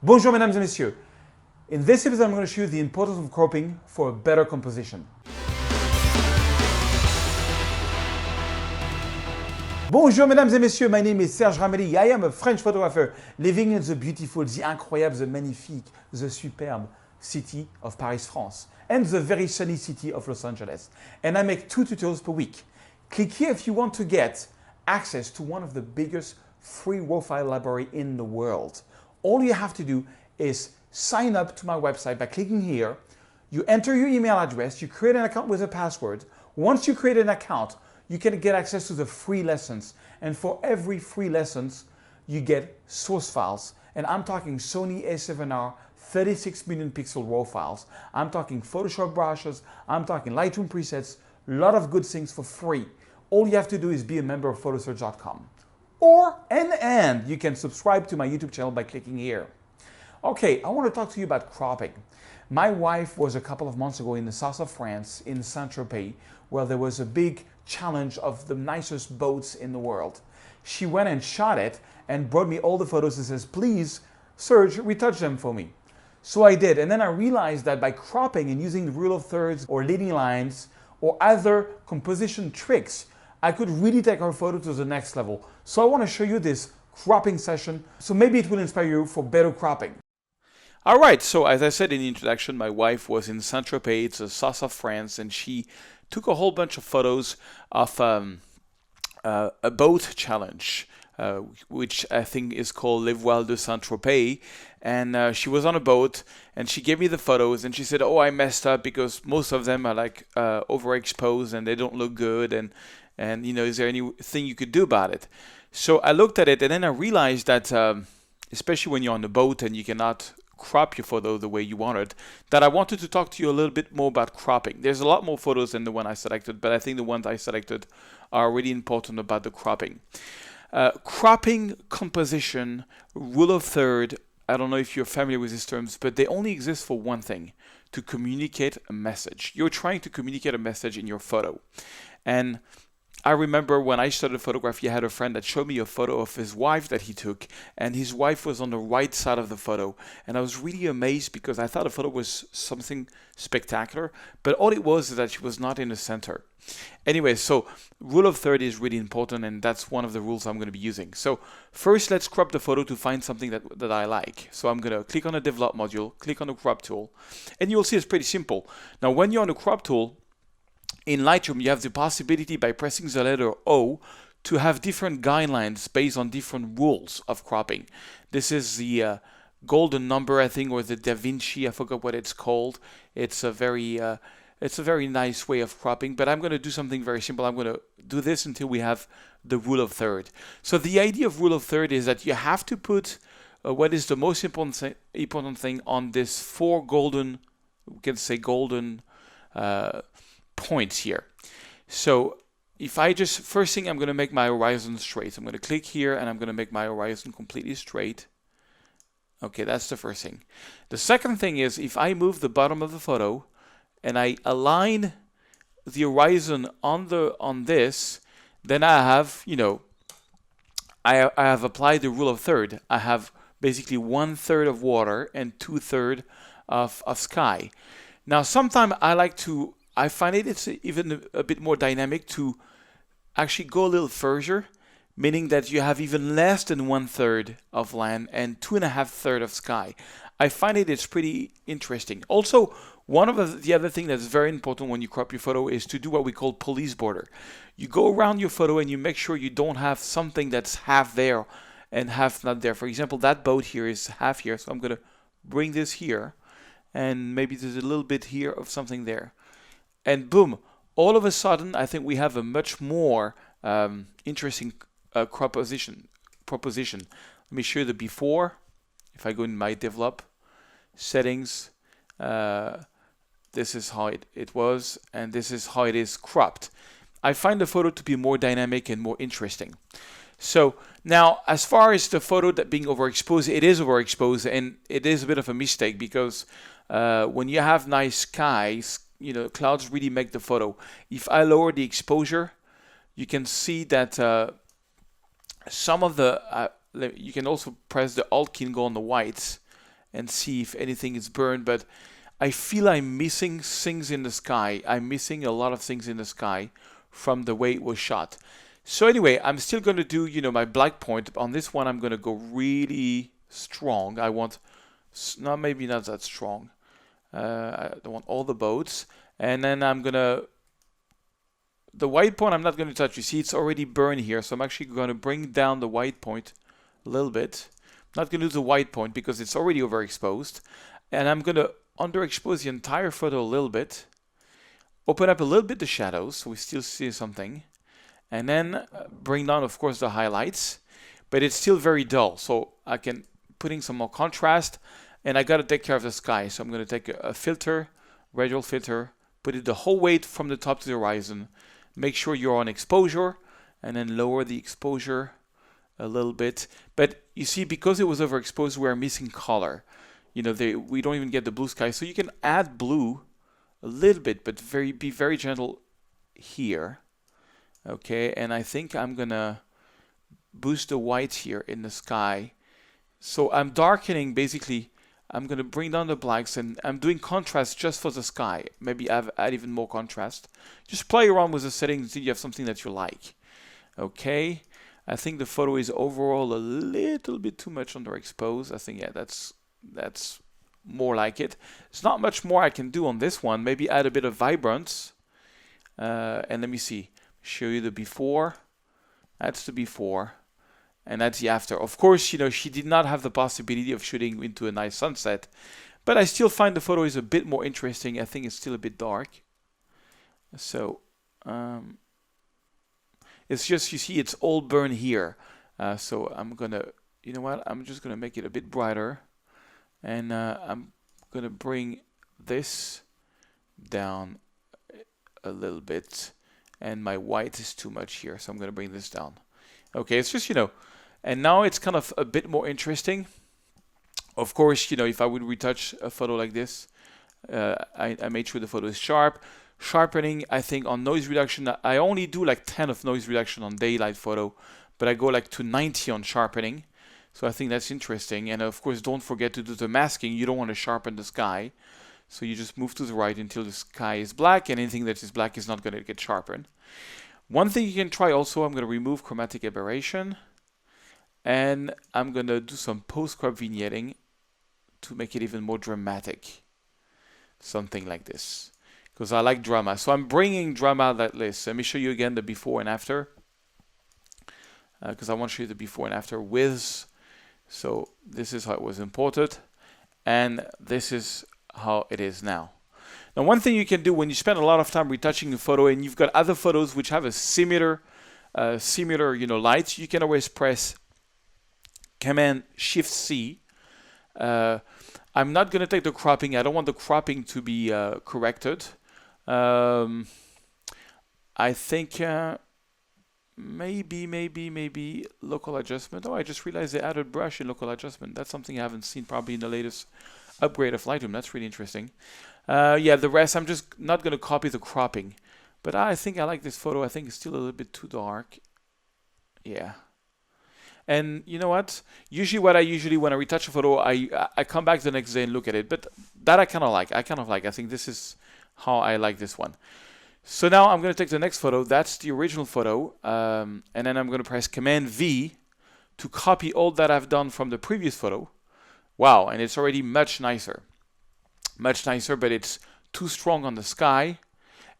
Bonjour mesdames et messieurs. In this episode I'm going to show you the importance of cropping for a better composition. Bonjour mesdames et messieurs, my name is Serge Rameli. I am a French photographer living in the beautiful, the incroyable, the magnifique, the superbe city of Paris, France, and the very sunny city of Los Angeles. And I make 2 tutorials per week. Click here if you want to get access to one of the biggest free raw file library in the world. All you have to do is sign up to my website by clicking here. You enter your email address, you create an account with a password. Once you create an account, you can get access to the free lessons. And for every free lessons, you get source files. And I'm talking Sony A7R 36 million pixel RAW files. I'm talking Photoshop brushes. I'm talking Lightroom presets. A lot of good things for free. All you have to do is be a member of photosearch.com. Or, and you can subscribe to my YouTube channel by clicking here. Okay, I want to talk to you about cropping. My wife was a couple of months ago in the south of France, in Saint Tropez, where there was a big challenge of the nicest boats in the world. She went and shot it and brought me all the photos and says, please, Serge, retouch them for me. So I did, and then I realized that by cropping and using the rule of thirds or leading lines or other composition tricks, I could really take our photo to the next level. So I want to show you this cropping session, so maybe it will inspire you for better cropping. All right, so as I said in the introduction, my wife was in Saint Tropez, it's the south of France, and she took a whole bunch of photos of a boat challenge, which I think is called Les Voiles de Saint Tropez. And she was on a boat, and she gave me the photos, and she said, "Oh, I messed up because most of them are like overexposed and they don't look good. And you know, is there anything you could do about it?" So I looked at it, and then I realized that, especially when you're on the boat and you cannot crop your photo the way you want it, that I wanted to talk to you a little bit more about cropping. There's a lot more photos than the one I selected, but I think the ones I selected are really important about the cropping. Cropping, composition, rule of third, I don't know if you're familiar with these terms, but they only exist for one thing: to communicate a message. You're trying to communicate a message in your photo. And I remember when I started photography, I had a friend that showed me a photo of his wife that he took, and his wife was on the right side of the photo. And I was really amazed because I thought the photo was something spectacular, but all it was is that she was not in the center. Anyway, so rule of third is really important, and that's one of the rules I'm going to be using. So first, let's crop the photo to find something that I like. So I'm going to click on the develop module, click on the crop tool, and you'll see it's pretty simple. Now, when you're on the crop tool, in Lightroom, you have the possibility by pressing the letter O to have different guidelines based on different rules of cropping. This is the golden number, I think, or the Da Vinci. I forgot what it's called. It's a very nice way of cropping, but I'm going to do something very simple. I'm going to do this until we have the rule of third. So the idea of rule of third is that you have to put what is the most important thing on this 4 golden, we can say golden points here. So if I just, first thing, I'm going to make my horizon straight. I'm going to click here and I'm going to make my horizon completely straight. Okay, that's the first thing. The second thing is, if I move the bottom of the photo and I align the horizon on this, then I have, you know, I have applied the rule of third. I have basically 1/3 of water and 2/3 of sky. Now, sometimes I find it's even a bit more dynamic to actually go a little further, meaning that you have even less than 1/3 of land and 2.5 of sky. I find it's pretty interesting. Also, one of the other thing that's very important when you crop your photo is to do what we call police border. You go around your photo and you make sure you don't have something that's half there and half not there. For example, that boat here is half here, so I'm going to bring this here, and maybe there's a little bit here of something there. And boom, all of a sudden, I think we have a much more interesting proposition. Let me show you the before. If I go in my develop settings, this is how it was, and this is how it is cropped. I find the photo to be more dynamic and more interesting. So now, as far as the photo that being overexposed, it is overexposed, and it is a bit of a mistake because when you have nice skies, you know, clouds really make the photo. If I lower the exposure, you can see that some of the you can also press the Alt key and go on the whites, and see if anything is burned, but I feel I'm missing things in the sky. I'm missing a lot of things in the sky from the way it was shot. So anyway, I'm still going to do, my black point. On this one, I'm going to go really strong. I want, no, maybe not that strong. I don't want all the boats. And then I'm going to, the white point I'm not going to touch. You see, it's already burned here. So I'm actually going to bring down the white point a little bit. I'm not going to do the white point because it's already overexposed. And I'm going to underexpose the entire photo a little bit. Open up a little bit the shadows so we still see something. And then bring down, of course, the highlights. But it's still very dull. So I can putting some more contrast. And I got to take care of the sky. So I'm going to take a filter, radial filter, put it the whole weight from the top to the horizon. Make sure you're on exposure. And then lower the exposure a little bit. But you see, because it was overexposed, we're missing color. We don't even get the blue sky. So you can add blue a little bit, but be very gentle here. Okay, and I think I'm going to boost the white here in the sky. So I'm darkening, basically, I'm going to bring down the blacks, and I'm doing contrast just for the sky. Maybe add even more contrast. Just play around with the settings until you have something that you like. Okay, I think the photo is overall a little bit too much underexposed. I think, yeah, that's more like it. There's not much more I can do on this one. Maybe add a bit of vibrance. And let me see. Show you the before. That's the before. And that's the after. Of course, she did not have the possibility of shooting into a nice sunset. But I still find the photo is a bit more interesting. I think it's still a bit dark. So, it's just, you see, it's all burned here. So I'm going to, I'm just going to make it a bit brighter. And I'm going to bring this down a little bit. And my white is too much here, so I'm going to bring this down. Okay, it's just, and now it's kind of a bit more interesting. Of course, if I would retouch a photo like this, I made sure the photo is sharp. Sharpening, I think on noise reduction, I only do like 10 of noise reduction on daylight photo, but I go like to 90 on sharpening. So I think that's interesting. And of course, don't forget to do the masking. You don't want to sharpen the sky. So you just move to the right until the sky is black, and anything that is black is not going to get sharpened. One thing you can try also, I'm going to remove chromatic aberration. And I'm going to do some post-crop vignetting to make it even more dramatic. Something like this. Because I like drama. So I'm bringing drama that list. Let me show you again the before and after. Because I want to show you the before and after with. So this is how it was imported. And this is how it is now. Now, one thing you can do when you spend a lot of time retouching the photo and you've got other photos which have a similar light, you can always press Command Shift C. I'm not going to take the cropping. I don't want the cropping to be corrected. I think maybe local adjustment. Oh, I just realized they added brush in local adjustment. That's something I haven't seen probably in the latest upgrade of Lightroom. That's really interesting. Yeah, the rest, I'm just not going to copy the cropping. But I think I like this photo. I think it's still a little bit too dark. Yeah. And you know what? Usually when I retouch a photo, I come back the next day and look at it. But that I kind of like. I think this is how I like this one. So now I'm going to take the next photo. That's the original photo. And then I'm going to press Command V to copy all that I've done from the previous photo. Wow, and it's already much nicer. Much nicer, but it's too strong on the sky.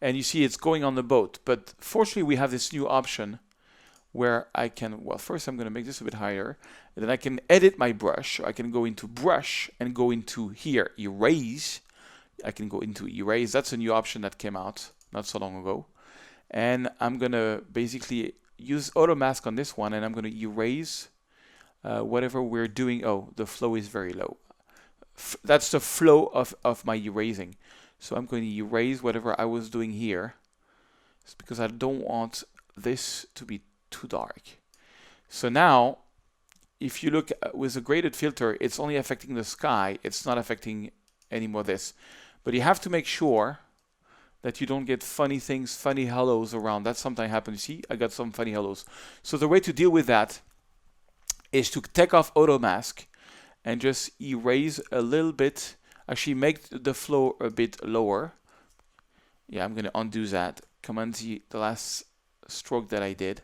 And you see it's going on the boat. But fortunately, we have this new option where I can, well, first I'm going to make this a bit higher. And then I can edit my brush. So I can go into brush and go into here, erase. I can go into erase. That's a new option that came out not so long ago. And I'm going to basically use auto mask on this one. And I'm going to erase whatever we're doing. Oh, the flow is very low. That's the flow of my erasing. So I'm going to erase whatever I was doing here. It's because I don't want this to be too dark. So now, if you look with a graded filter, it's only affecting the sky. It's not affecting anymore this. But you have to make sure that you don't get funny things, funny halos around. That sometimes happens. You see, I got some funny halos. So the way to deal with that is to take off auto mask and just erase a little bit. Actually, make the flow a bit lower. Yeah, I'm gonna undo that. Command Z, the last stroke that I did.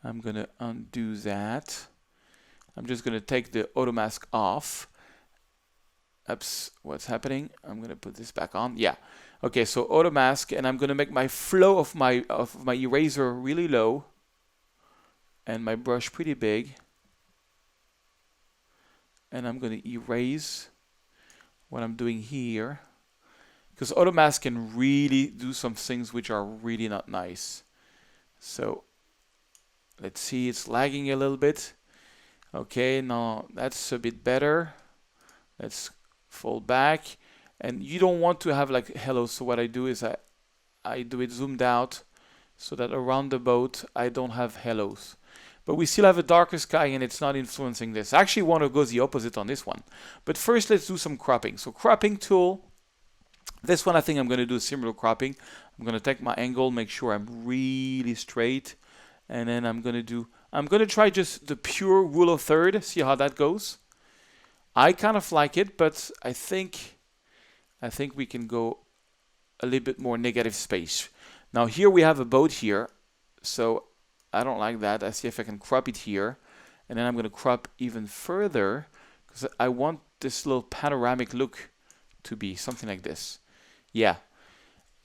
I'm gonna undo that. I'm just gonna take the auto mask off. Oops, what's happening? I'm gonna put this back on. Yeah. Okay, so auto mask, and I'm gonna make my flow of my eraser really low, and my brush pretty big. And I'm gonna erase what I'm doing here, because auto mask can really do some things which are really not nice. So let's see, it's lagging a little bit. Okay, now that's a bit better. Let's fold back, and you don't want to have like halos. So what I do is I do it zoomed out so that around the boat I don't have halos. But we still have a darker sky and it's not influencing this. I actually want to go the opposite on this one. But first let's do some cropping. So cropping tool, this one I think I'm going to do a similar cropping. I'm going to take my angle, make sure I'm really straight, and then I'm going to try just the pure rule of third, see how that goes. I kind of like it, but I think we can go a little bit more negative space. Now here we have a boat here, so I don't like that. I see if I can crop it here, and then I'm going to crop even further because I want this little panoramic look to be something like this. Yeah,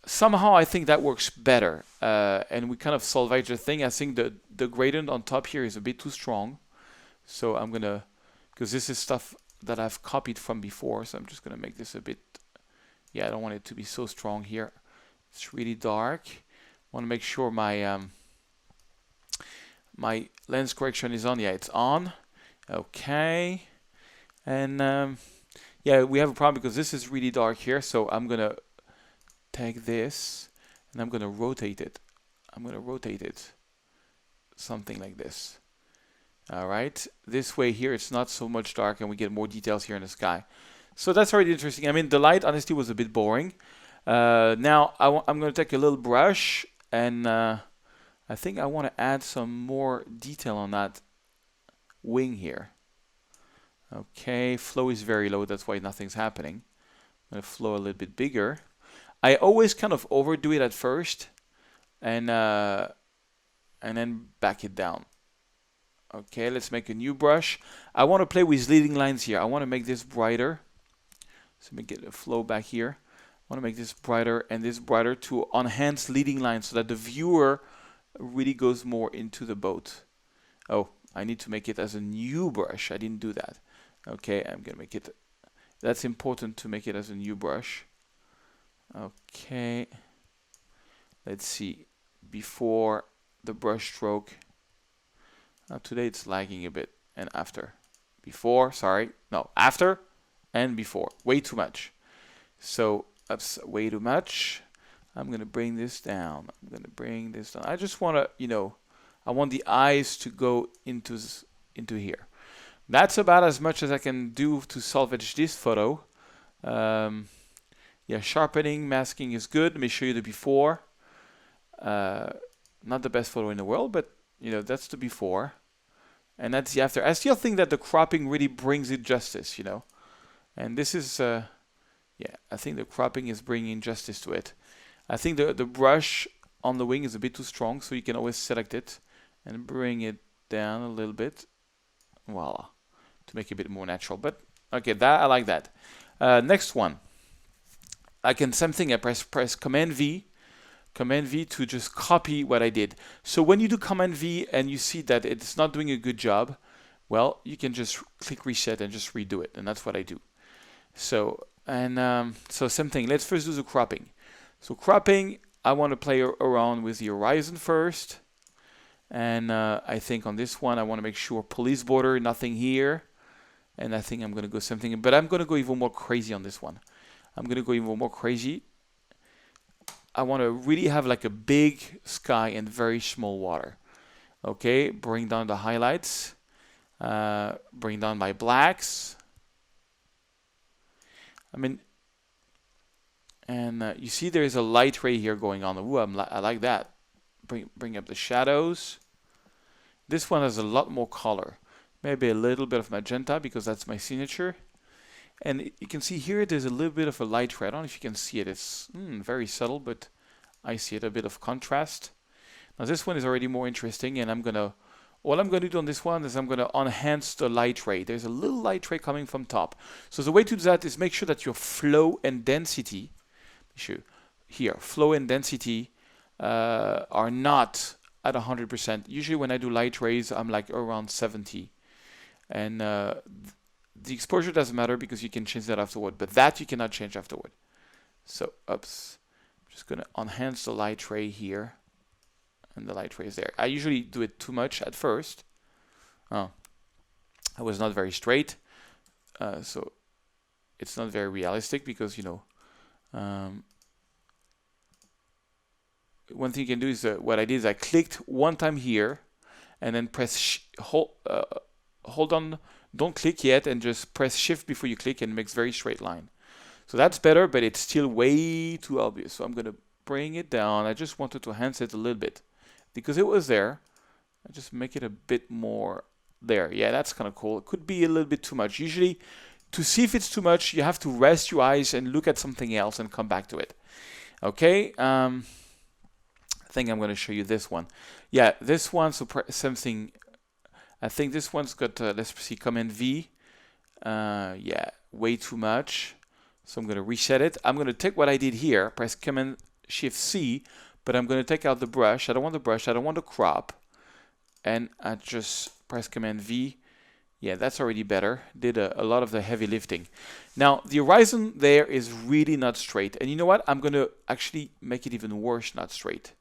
somehow I think that works better, and we kind of salvage the thing. I think the gradient on top here is a bit too strong, so I'm gonna, because this is stuff that I've copied from before, so I'm just gonna make this a bit, yeah, I don't want it to be so strong here. It's really dark. Want to make sure my my lens correction is on. Yeah, it's on. Okay, and yeah, we have a problem because this is really dark here, so I'm gonna take this and I'm gonna rotate it. I'm gonna rotate it something like this. All right, this way here it's not so much dark and we get more details here in the sky. So that's already interesting. I mean, the light honestly was a bit boring. Now I'm gonna take a little brush and I think I want to add some more detail on that wing here. Okay, flow is very low, that's why nothing's happening. I'm gonna flow a little bit bigger. I always kind of overdo it at first and then back it down. Okay, let's make a new brush. I want to play with leading lines here. I want to make this brighter. So let me get a flow back here. I want to make this brighter and this brighter to enhance leading lines so that the viewer really goes more into the boat. Oh, I need to make it as a new brush. I didn't do that. Okay, I'm gonna make it. That's important to make it as a new brush. Okay, let's see. Before the brush stroke. Today it's lagging a bit. And after. Before, sorry. No, after and before. Way too much. So that's way too much. I'm going to bring this down. I'm going to bring this down. I just want to, you know, I want the eyes to go into here. That's about as much as I can do to salvage this photo. Yeah, sharpening, masking is good. Let me show you the before. Not the best photo in the world, but, you know, that's the before. And that's the after. I still think that the cropping really brings it justice, you know. And this is, yeah, I think the cropping is bringing justice to it. I think the brush on the wing is a bit too strong, so you can always select it and bring it down a little bit. Voila. To make it a bit more natural. But, okay, that I like that. Next one. I can, same thing, I press Command V to just copy what I did. So when you do Command V and you see that it's not doing a good job, well, you can just click reset and just redo it. And that's what I do. So, and so same thing. Let's first do the cropping. So cropping, I want to play around with the horizon first. And I think on this one, I want to make sure police border, nothing here. And I think I'm going to go something, but I'm going to go even more crazy on this one. I'm going to go even more crazy. I want to really have like a big sky and very small water. Okay, bring down the highlights. Bring down my blacks. I mean, and you see there's a light ray here going on. Ooh, I like that. Bring up the shadows. This one has a lot more color. maybe a little bit of magenta because that's my signature. And you can see here there's a little bit of a light red. I don't know if you can see it. It's very subtle, but I see it, a bit of contrast. Now this one is already more interesting, and all I'm gonna do on this one is I'm gonna enhance the light ray. There's a little light ray coming from top. So the way to do that is make sure that your flow and density, flow and density are not at 100%. Usually when I do light rays, I'm like around 70. And the exposure doesn't matter because you can change that afterward, but that you cannot change afterward. So, oops, I'm just gonna enhance the light ray here. And the light ray is there. I usually do it too much at first. Oh, I was not very straight. So it's not very realistic because, one thing you can do is what I did is I clicked one time here and then press hold on, don't click yet, and just press shift before you click, and it makes very straight line. So that's better, but it's still way too obvious. So I'm going to bring it down. I just wanted to enhance it a little bit because it was there. I just make it a bit more there. Yeah, that's kind of cool. It could be a little bit too much. Usually, to see if it's too much, you have to rest your eyes and look at something else and come back to it. Okay. I think I'm going to show you this one. Yeah, this one, so something. I think this one's got, let's see, Command V. Yeah, way too much. So I'm going to reset it. I'm going to take what I did here, press Command Shift C, but I'm going to take out the brush. I don't want the brush. I don't want the crop. And I just press Command V. Yeah, that's already better. Did a lot of the heavy lifting. Now, the horizon there is really not straight. And you know what? I'm going to actually make it even worse, not straight.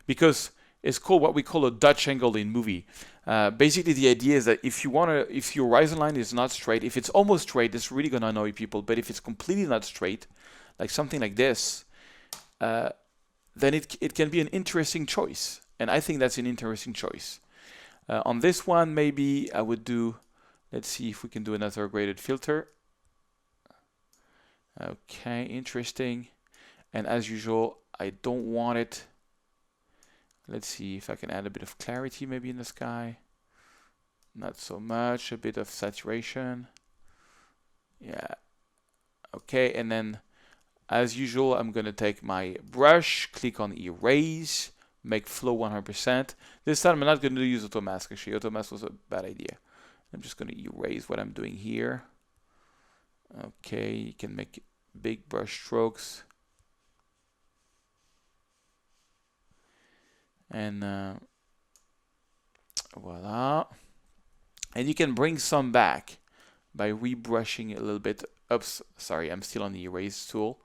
Because it's called what we call a Dutch angle in movie. Basically, the idea is that if your horizon line is not straight, if it's almost straight, it's really going to annoy people. But if it's completely not straight, like something like this, then it can be an interesting choice. And I think that's an interesting choice. On this one, maybe I would do, let's see if we can do another graded filter. Okay, interesting. And as usual, I don't want it. Let's see if I can add a bit of clarity maybe in the sky. Not so much, a bit of saturation. Yeah. Okay, and then as usual, I'm going to take my brush, click on Erase, make flow 100%. This time I'm not going to use auto mask. Actually, auto mask was a bad idea. I'm just going to erase what I'm doing here. Okay, you can make big brush strokes. And voila. And you can bring some back by rebrushing a little bit. Oops, sorry, I'm still on the erase tool.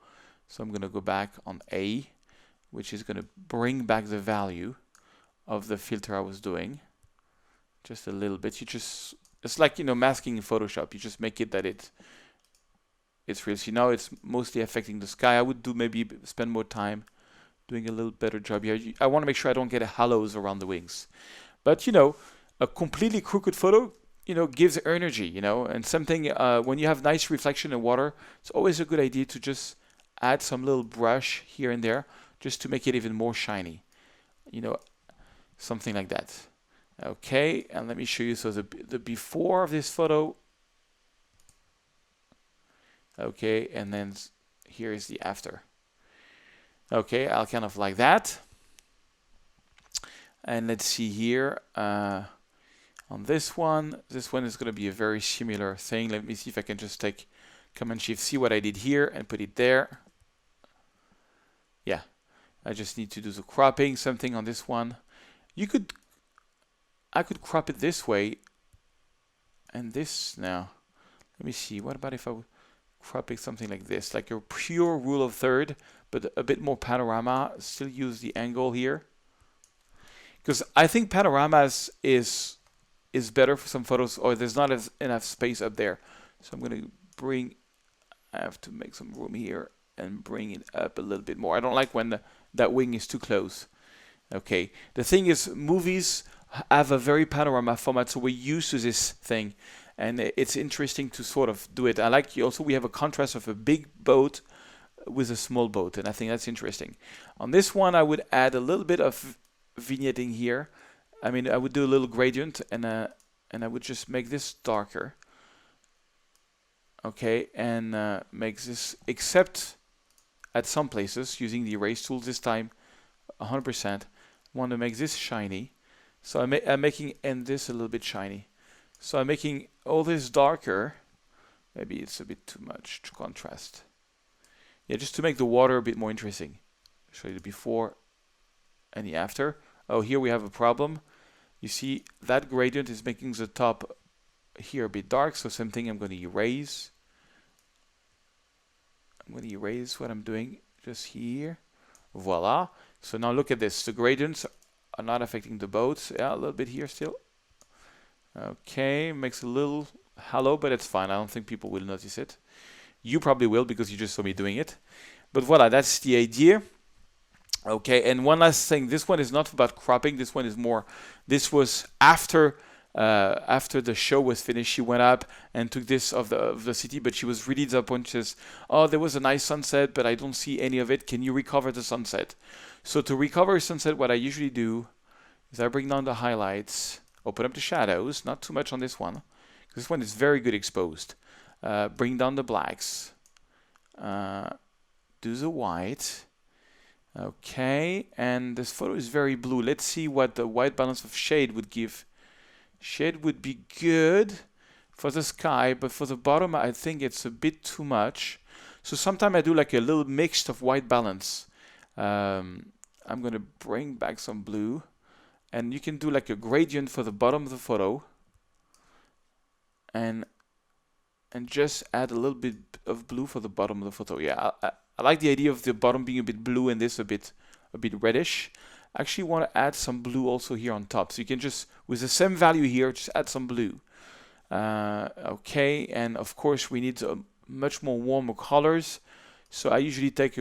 So I'm going to go back on A, which is going to bring back the value of the filter I was doing. Just a little bit. It's like, masking in Photoshop. You just make it that it's real. See, now it's mostly affecting the sky. I would maybe spend more time doing a little better job here. I want to make sure I don't get halos around the wings. But, a completely crooked photo, gives energy, and something, when you have nice reflection in water, it's always a good idea to just add some little brush here and there just to make it even more shiny. Something like that. Okay, and let me show you, so the before of this photo. Okay, and then here is the after. Okay, I'll kind of like that. And let's see here. On this one is going to be a very similar thing. Let me see if I can just take Command Shift C, what I did here, and put it there. Yeah, I just need to do the cropping, something on this one. I could crop it this way, and this now. Let me see, what about if I would crop it something like this, like a pure rule of third, but a bit more panorama, still use the angle here. Because I think panoramas is better for some photos, or there's not enough space up there. So I'm going to I have to make some room here and bring it up a little bit more. I don't like when that wing is too close. Okay, the thing is, movies have a very panorama format, so we're used to this thing. And it's interesting to sort of do it. I like also we have a contrast of a big boat with a small boat, and I think that's interesting. On this one, I would add a little bit of vignetting here. I mean, I would do a little gradient and and I would just make this darker. Okay, and make this, except at some places, using the erase tool this time, 100%. Want to make this shiny. So I'm making and this a little bit shiny. So I'm making all this darker. Maybe it's a bit too much to contrast. Yeah, just to make the water a bit more interesting. I'll show you the before and the after. Oh, here we have a problem. You see that gradient is making the top here a bit dark. So same thing, I'm going to erase. I'm going to erase what I'm doing just here. Voila. So now look at this. The gradients are not affecting the boats. Yeah, a little bit here still. Okay, makes a little halo, but it's fine. I don't think people will notice it. You probably will because you just saw me doing it. But voila, that's the idea. Okay, and one last thing. This one is not about cropping. This one is more, this was after the show was finished. She went up and took this of the city, but she was really disappointed. She says, oh, there was a nice sunset, but I don't see any of it. Can you recover the sunset? So to recover sunset, what I usually do is I bring down the highlights, open up the shadows, not too much on this one. This one is very good exposed. Bring down the blacks. Do the white. Okay, and this photo is very blue. Let's see what the white balance of shade would give. Shade would be good for the sky, but for the bottom, I think it's a bit too much. So sometimes I do like a little mix of white balance. I'm going to bring back some blue. And you can do like a gradient for the bottom of the photo. And just add a little bit of blue for the bottom of the photo. Yeah, I like the idea of the bottom being a bit blue and this a bit reddish. I actually want to add some blue also here on top. So you can just, with the same value here, just add some blue. Okay, and of course we need much more warmer colors. So I usually take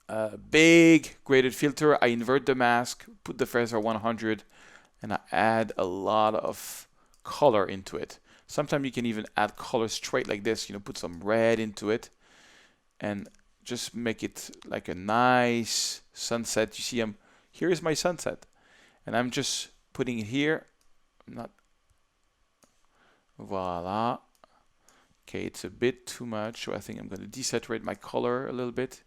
a big graded filter. I invert the mask, put the feather 100, and I add a lot of color into it. Sometimes you can even add color straight like this, put some red into it and just make it like a nice sunset. You see, here is my sunset and I'm just putting it here. Voila. Okay, it's a bit too much, so I think I'm going to desaturate my color a little bit.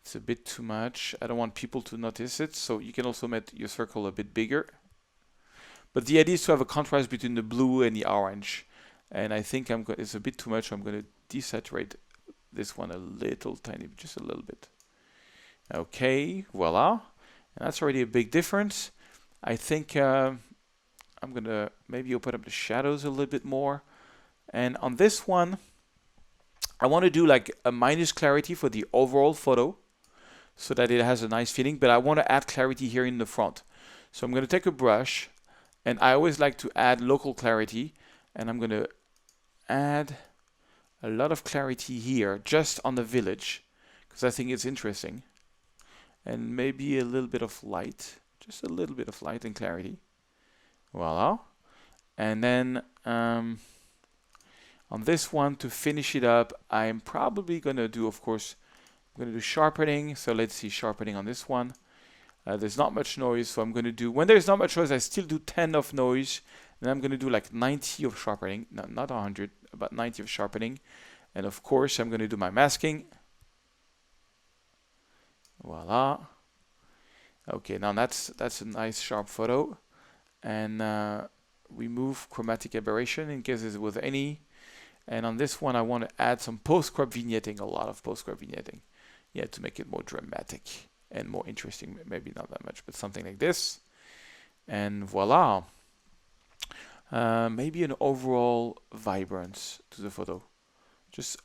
It's a bit too much. I don't want people to notice it, so you can also make your circle a bit bigger. But the idea is to have a contrast between the blue and the orange. And I think it's a bit too much, so I'm going to desaturate this one a little tiny, just a little bit. Okay, voila. And that's already a big difference. I think I'm going to maybe open up the shadows a little bit more. And on this one, I want to do like a minus clarity for the overall photo so that it has a nice feeling. But I want to add clarity here in the front. So I'm going to take a brush. And I always like to add local clarity, and I'm going to add a lot of clarity here, just on the village, because I think it's interesting. And maybe a little bit of light, just a little bit of light and clarity. Voila. And then on this one, to finish it up, I'm probably going to do, of course, I'm going to do sharpening. So let's see sharpening on this one. There's not much noise, so I'm going to do, when there's not much noise, I still do 10 of noise, and I'm going to do like 90 of sharpening, no, not 100, about 90 of sharpening, and of course I'm going to do my masking. Voila. Okay, now that's a nice sharp photo, and remove chromatic aberration in case there was any, and on this one I want to add some post-crop vignetting, a lot of post-crop vignetting, yeah, to make it more dramatic. And more interesting, maybe not that much, but something like this. And voila. Maybe an overall vibrance to the photo. Just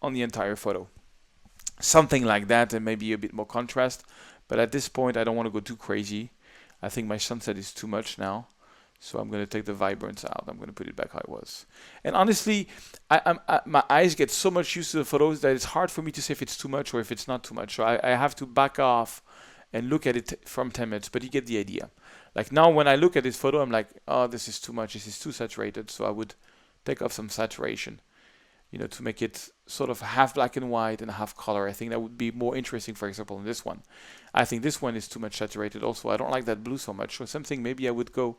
on the entire photo. Something like that, and maybe a bit more contrast. But at this point, I don't want to go too crazy. I think my sunset is too much now. So I'm going to take the vibrance out. I'm going to put it back how it was. And honestly, my eyes get so much used to the photos that it's hard for me to say if it's too much or if it's not too much. So I have to back off and look at it from 10 minutes. But you get the idea. Like now when I look at this photo, I'm like, oh, this is too much. This is too saturated. So I would take off some saturation, to make it sort of half black and white and half color. I think that would be more interesting, for example, in this one. I think this one is too much saturated also. I don't like that blue so much. So something maybe I would go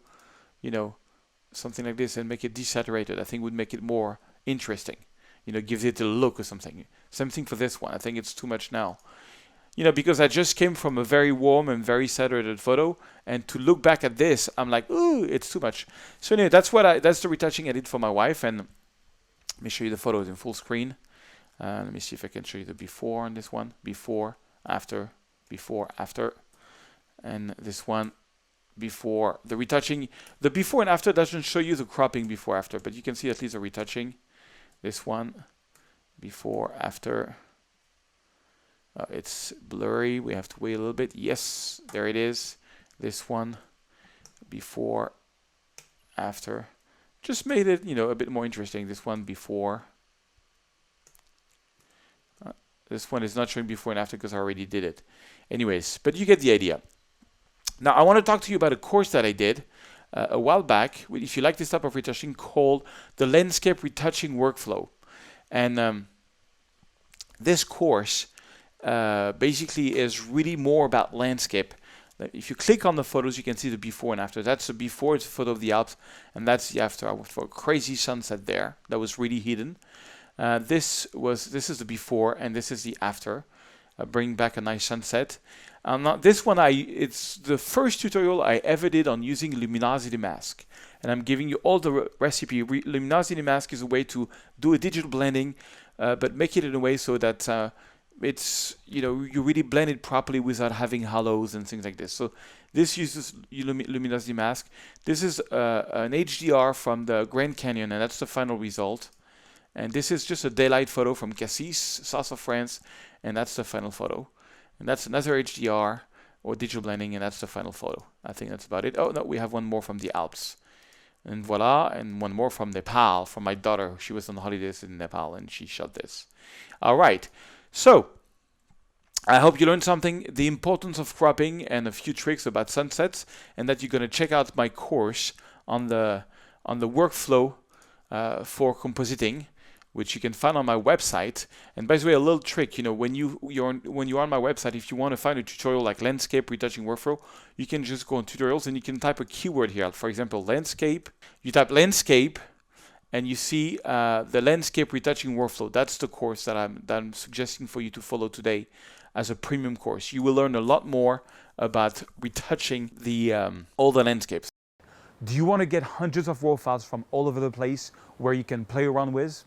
something like this and make it desaturated. I think would make it more interesting. You know, gives it a look or something. Same thing for this one. I think it's too much now. You know, because I just came from a very warm and very saturated photo, and to look back at this, I'm like, ooh, it's too much. So anyway, that's the retouching I did for my wife, and let me show you the photos in full screen. Let me see if I can show you the before on this one. Before, after, and this one before. The retouching, the before and after doesn't show you the cropping before after, but you can see at least the retouching. This one, before, after. It's blurry, we have to wait a little bit. Yes, there it is. This one, before, after. Just made it, you know, a bit more interesting. This one, before. This one is not showing before and after because I already did it. Anyways, but you get the idea. Now, I want to talk to you about a course that I did a while back, if you like this type of retouching, called the Landscape Retouching Workflow. And this course basically is really more about landscape. If you click on the photos, you can see the before and after. That's the before, it's a photo of the Alps, and that's the after. I went for a crazy sunset there. That was really hidden. This is the before, and this is the after. Bring back a nice sunset. Now this one, it's the first tutorial I ever did on using luminosity mask, and I'm giving you all the recipe. Luminosity mask is a way to do a digital blending, but make it in a way so that it's, you know, you really blend it properly without having halos and things like this. So this uses luminosity mask. This is an HDR from the Grand Canyon, and that's the final result. And this is just a daylight photo from Cassis, south of France, and that's the final photo. And that's another HDR or digital blending, and that's the final photo. I think that's about it. Oh no, we have one more from the Alps. And voila, and one more from Nepal, from my daughter. She was on holidays in Nepal, and she shot this. All right. So, I hope you learned something, the importance of cropping and a few tricks about sunsets, and that you're going to check out my course on the workflow for compositing, which you can find on my website. And by the way, a little trick, you know, when you're on my website, if you want to find a tutorial like landscape retouching workflow, you can just go on tutorials and you can type a keyword here. For example, landscape. You type landscape, and you see the landscape retouching workflow. That's the course that I'm suggesting for you to follow today as a premium course. You will learn a lot more about retouching all the landscapes. Do you want to get hundreds of raw files from all over the place where you can play around with?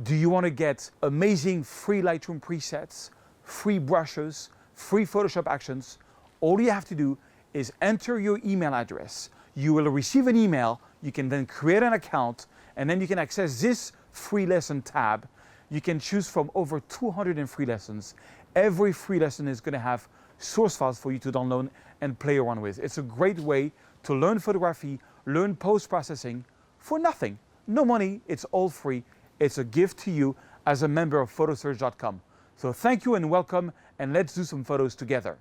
Do you want to get amazing free Lightroom presets, free brushes, free Photoshop actions? All you have to do is enter your email address. You will receive an email. You can then create an account, and then you can access this free lesson tab. You can choose from over 200 free lessons. Every free lesson is going to have source files for you to download and play around with. It's a great way to learn photography, learn post-processing for nothing. No money, it's all free. It's a gift to you as a member of photosearch.com. So thank you and welcome, and let's do some photos together.